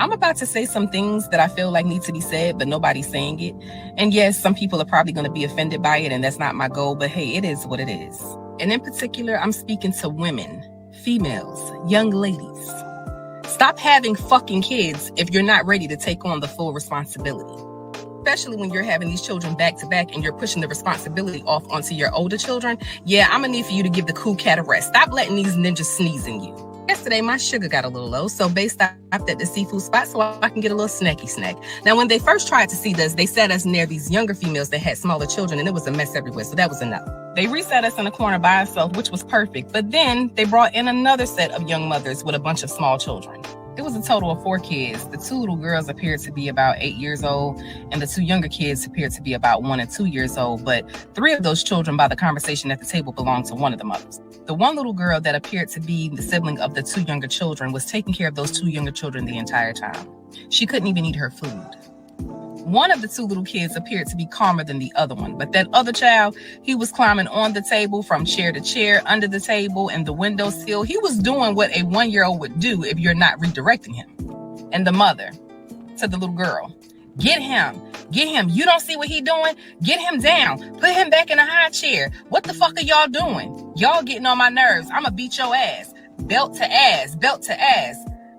I'm about to say some things that I feel like need to be said, but nobody's saying it. And yes, some people are probably going to be offended by it, and that's not my goal, but hey, it is what it is. And in particular, I'm speaking to women, females, young ladies. Stop having fucking kids if you're not ready to take on the full responsibility. Especially when you're having these children back to back and you're pushing the responsibility off onto your older children. Yeah, I'm gonna need for you to give the cool cat a rest. Stop letting these ninjas sneeze in you. Yesterday, my sugar got a little low, so Bae stopped at the seafood spot so I can get a little snacky snack. Now, when they first tried to seat us, they sat us near these younger females that had smaller children, and it was a mess everywhere, so that was enough. They reset us in a corner by ourselves, which was perfect, but then they brought in another set of young mothers with a bunch of small children. It was a total of 4 kids. The 2 little girls appeared to be about 8 years old, and the 2 younger kids appeared to be about 1 and 2 years old, but 3 of those children, by the conversation at the table, belonged to one of the mothers. The one little girl that appeared to be the sibling of the 2 younger children was taking care of those 2 younger children the entire time. She couldn't even eat her food. One of the 2 little kids appeared to be calmer than the other one, but that other child, he was climbing on the table, from chair to chair, under the table, and the windowsill. He was doing what a 1-year-old would do if you're not redirecting him. And the mother to the little girl, get him. You don't see what he doing? Get him down. Put him back in a high chair. What the fuck are y'all doing? Y'all getting on my nerves. I'ma beat your ass. Belt to ass.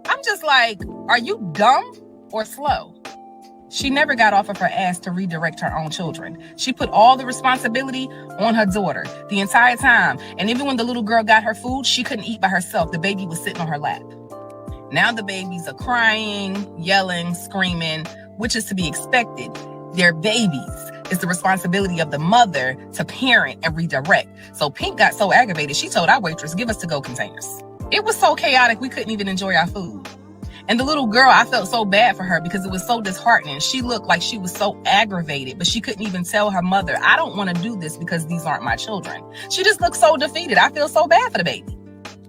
I'm just like, are you dumb or slow? She never got off of her ass to redirect her own children. She put all the responsibility on her daughter the entire time. And even when the little girl got her food, she couldn't eat by herself. The baby was sitting on her lap. Now the babies are crying, yelling, screaming, which is to be expected. They're babies. It's the responsibility of the mother to parent and redirect. So Pink got so aggravated, she told our waitress, give us to-go containers. It was so chaotic, we couldn't even enjoy our food. And the little girl, I felt so bad for her because it was so disheartening. She looked like she was so aggravated, but she couldn't even tell her mother, I don't want to do this because these aren't my children. She just looked so defeated. I feel so bad for the baby.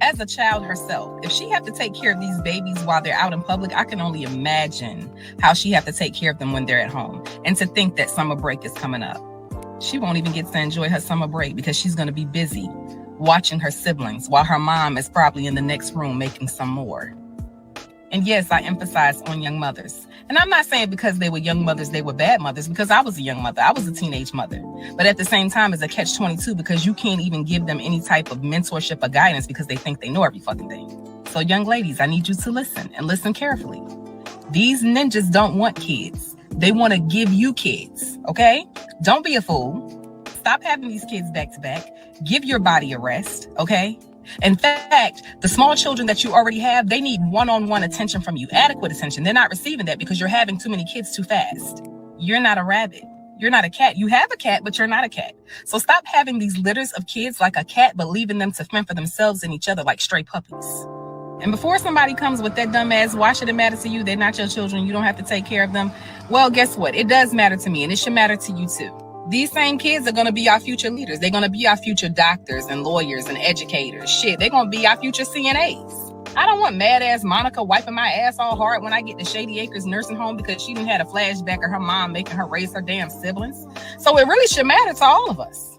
As a child herself, if she have to take care of these babies while they're out in public, I can only imagine how she have to take care of them when they're at home. And to think that summer break is coming up. She won't even get to enjoy her summer break because she's going to be busy watching her siblings while her mom is probably in the next room making some more. And yes, I emphasize on young mothers. And I'm not saying because they were young mothers, they were bad mothers, because I was a young mother. I was a teenage mother. But at the same time, it's a catch-22 because you can't even give them any type of mentorship or guidance because they think they know every fucking thing. So young ladies, I need you to listen and listen carefully. These ninjas don't want kids. They want to give you kids, okay? Don't be a fool. Stop having these kids back to back. Give your body a rest, okay? In fact, the small children that you already have, they need one-on-one attention from you, adequate attention. They're not receiving that because you're having too many kids too fast. You're not a rabbit. You're not a cat. You have a cat, but you're not a cat. So stop having these litters of kids like a cat, but leaving them to fend for themselves and each other like stray puppies. And before somebody comes with that dumb ass, why should it matter to you? They're not your children. You don't have to take care of them. Well, guess what? It does matter to me, and it should matter to you too. These same kids are going to be our future leaders. They're going to be our future doctors and lawyers and educators. Shit, they're going to be our future CNAs. I don't want mad-ass Monica wiping my ass all hard when I get to Shady Acres nursing home because she done had a flashback of her mom making her raise her damn siblings. So it really should matter to all of us.